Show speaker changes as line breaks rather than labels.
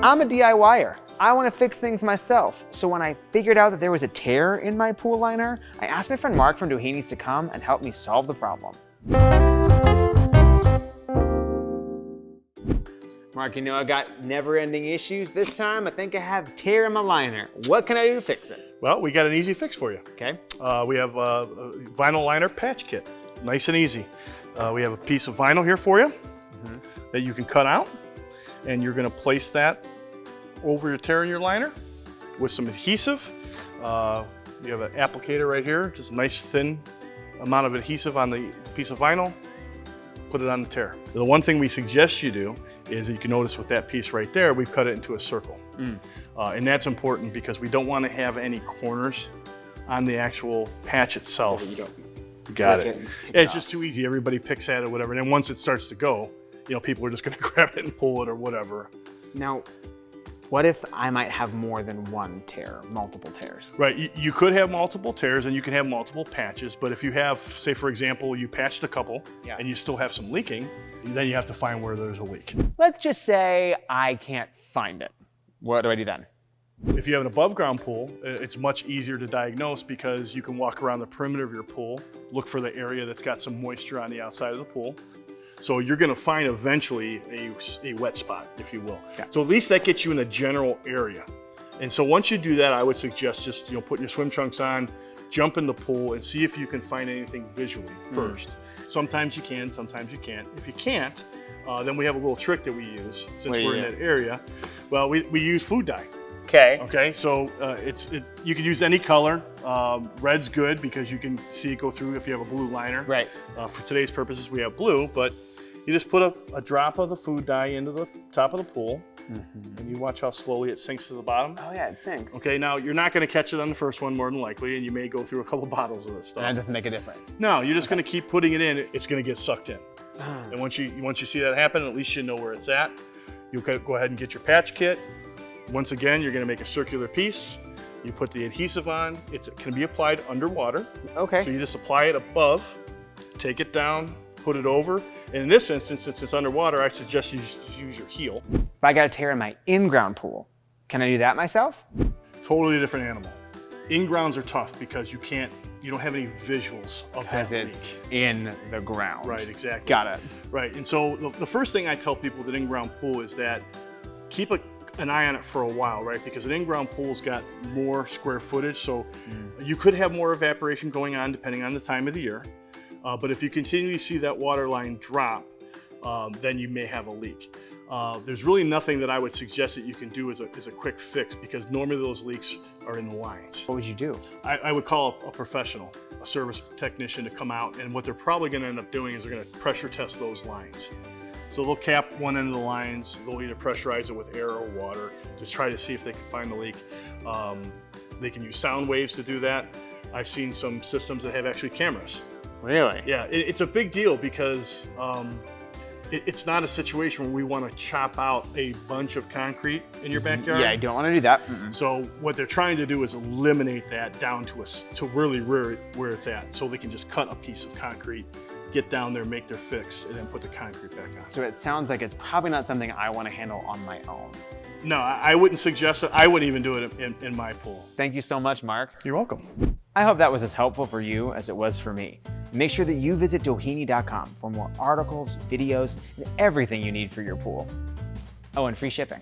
I'm a DIYer. I want to fix things myself. So when I figured out that there was a tear in my pool liner, I asked my friend Mark from Doheny's to come and help me solve the problem. Mark, you know I got never-ending issues. This time I think I have a tear in my liner. What can I do to fix it?
Well, we got an easy fix for you.
Okay.
We have a vinyl liner patch kit. Nice and easy. We have a piece of vinyl here for you that you can cut out, and you're going to place that over your tear in your liner with some adhesive. You have an applicator right here, just a nice thin amount of adhesive on the piece of vinyl. Put it on the tear. The one thing we suggest you do is, you can notice with that piece right there, we've cut it into a circle. And that's important because we don't want to have any corners on the actual patch itself.
So that you don't
got
flick
it.
and pick
Yeah,
it
it's just too easy. Everybody picks at it, whatever. And then once it starts to go, you know, people are just going to grab it and pull it or whatever.
Now, what if I might have more than one tear, multiple tears?
Right, you could have multiple tears and you can have multiple patches, but if you have, say for example, you patched a couple and you still have some leaking, then you have to find where there's a leak.
Let's just say I can't find it. What do I do then?
If you have an above ground pool, it's much easier to diagnose because you can walk around the perimeter of your pool, look for the area that's got some moisture on the outside of the pool. So you're gonna find eventually a wet spot, if you will.
Okay.
So at least that gets you in a general area. And so once you do that, I would suggest just, you know, putting your swim trunks on, jump in the pool and see if you can find anything visually first. Sometimes you can, sometimes you can't. If you can't, then we have a little trick that we use since we're in that area. Well, we use food dye.
Okay.
Okay, so you can use any color. Red's good because you can see it go through if you have a blue liner.
Right.
For today's purposes, we have blue, but you just put a drop of the food dye into the top of the pool, and you watch how slowly it sinks to the bottom.
Oh yeah, it sinks.
Okay, now you're not going to catch it on the first one more than likely, and you may go through a couple bottles of this stuff.
And that doesn't make a difference.
No, you're just going to keep putting it in. It's going to get sucked in. And once you see that happen, at least you know where it's at. You'll go ahead and get your patch kit. Once again, you're going to make a circular piece. You put the adhesive on. It can be applied underwater.
Okay.
So you just apply it above, take it down, put it over. And in this instance, since it's underwater, I suggest you just use your heel.
If I got a tear in my in-ground pool, can I do that myself?
Totally different animal. In-grounds are tough because you don't have any visuals of that
Because it's
leak.
in the ground.
Right, exactly.
Got it.
Right, and so the first thing I tell people with an in-ground pool is that keep an eye on it for a while, right? Because an in-ground pool's got more square footage, so you could have more evaporation going on depending on the time of the year. But if you continue to see that water line drop, then you may have a leak. There's really nothing that I would suggest that you can do as a quick fix because normally those leaks are in the lines.
What would you do?
I would call a professional, a service technician to come out, and what they're probably going to end up doing is they're going to pressure test those lines. So they'll cap one end of the lines, they'll either pressurize it with air or water, just try to see if they can find the leak. They can use sound waves to do that. I've seen some systems that have actually cameras.
Really?
Yeah, it's a big deal because it's not a situation where we want to chop out a bunch of concrete in your backyard.
Yeah, I don't want to do that.
So what they're trying to do is eliminate that down to really where it's at, so they can just cut a piece of concrete, get down there, make their fix, and then put the concrete back on.
So it sounds like it's probably not something I want to handle on my own.
No, I wouldn't suggest it. I wouldn't even do it in my pool.
Thank you so much, Mark.
You're welcome.
I hope that was as helpful for you as it was for me. Make sure that you visit Doheny.com for more articles, videos, and everything you need for your pool. Oh, and free shipping.